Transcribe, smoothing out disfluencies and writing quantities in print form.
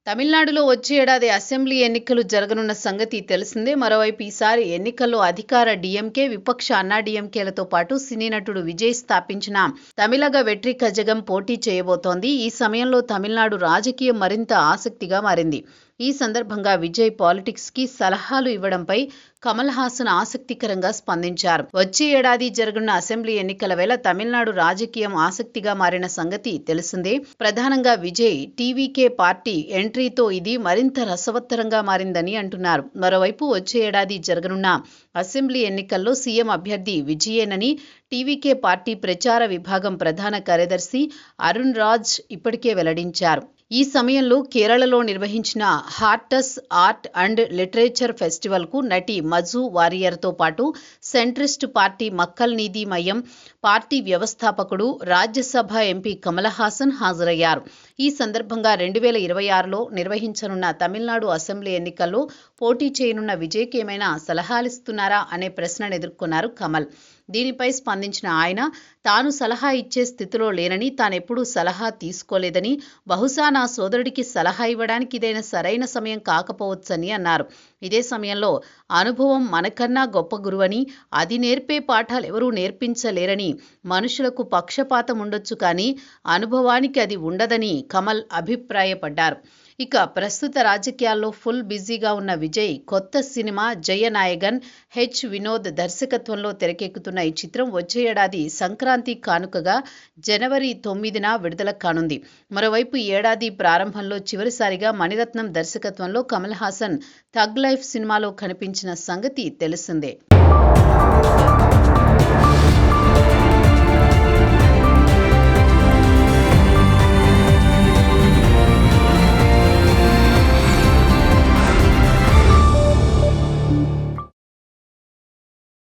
తమిళనాడులో వచ్చే ఏడాది అసెంబ్లీ ఎన్నికలు జరగనున్న సంగతి తెలిసిందే. మరోవైపు ఈసారి ఎన్నికల్లో అధికార డీఎంకే, విపక్ష అన్నా డీఎంకేలతో పాటు సినీ నటుడు విజయ్ స్థాపించిన తమిళగ వెట్రి కజగం పోటీ చేయబోతోంది. ఈ సమయంలో తమిళనాడు రాజకీయం మరింత ఆసక్తిగా మారింది. ఈ సందర్భంగా విజయ్ పాలిటిక్స్ కి సలహాలు ఇవ్వడంపై కమల్ హాసన్ ఆసక్తికరంగా స్పందించారు. వచ్చే ఏడాది జరగనున్న అసెంబ్లీ ఎన్నికల వేళ తమిళనాడు రాజకీయం ఆసక్తిగా మారిన సంగతి తెలిసిందే. ప్రధానంగా విజయ్ టీవీకే పార్టీ ఎంట్రీతో ఇది మరింత రసవత్తరంగా మారిందని అంటున్నారు. మరోవైపు వచ్చే ఏడాది జరగనున్న అసెంబ్లీ ఎన్నికల్లో సీఎం అభ్యర్థి విజయేనని టీవీకే పార్టీ ప్రచార విభాగం ప్రధాన కార్యదర్శి అరుణ్ రాజ్ ఇప్పటికే వెల్లడించారు. ఈ సమయంలో కేరళలో నిర్వహించిన హార్టస్ ఆర్ట్ అండ్ లిటరేచర్ ఫెస్టివల్కు నటి మజు వారియర్తో పాటు సెంట్రిస్ట్ పార్టీ మక్కల్ నీతి మయ్యం పార్టీ వ్యవస్థాపకుడు రాజ్యసభ ఎంపీ కమల్ హాసన్ హాజరయ్యారు. ఈ సందర్భంగా 2026లో నిర్వహించనున్న తమిళనాడు అసెంబ్లీ ఎన్నికల్లో పోటీ చేయనున్న విజయ్కి ఏమైనా సలహాలిస్తున్నారా అనే ప్రశ్నను ఎదుర్కొన్నారు కమల్. దీనిపై స్పందించిన ఆయన, తాను సలహా ఇచ్చే స్థితిలో లేనని, తానెప్పుడూ సలహా తీసుకోలేదని, బహుశా నా సోదరుడికి సలహా ఇవ్వడానికి ఇదైనా సరైన సమయం కాకపోవచ్చని అన్నారు. ఇదే సమయంలో అనుభవం మనకన్నా గొప్ప గురువని, అది నేర్పే పాఠాలు ఎవరూ నేర్పించలేరని, మనుషులకు పక్షపాతం ఉండొచ్చు కానీ అనుభవానికి అది ఉండదని కమల్ అభిప్రాయపడ్డారు. ఇక ప్రస్తుత రాజకీయాల్లో ఫుల్ బిజీగా ఉన్న విజయ్ కొత్త సినిమా జయనాయగన్ వినోద్ దర్శకత్వంలో తెరకెక్కుతున్న ఈ చిత్రం వచ్చే ఏడాది సంక్రాంతి కానుకగా జనవరి 9న విడుదల కానుంది. మరోవైపు ఈ ఏడాది ప్రారంభంలో చివరిసారిగా మణిరత్నం దర్శకత్వంలో కమల్ హాసన్ థగ్ లైఫ్ సినిమాలో కనిపించిన సంగతి తెలిసిందే.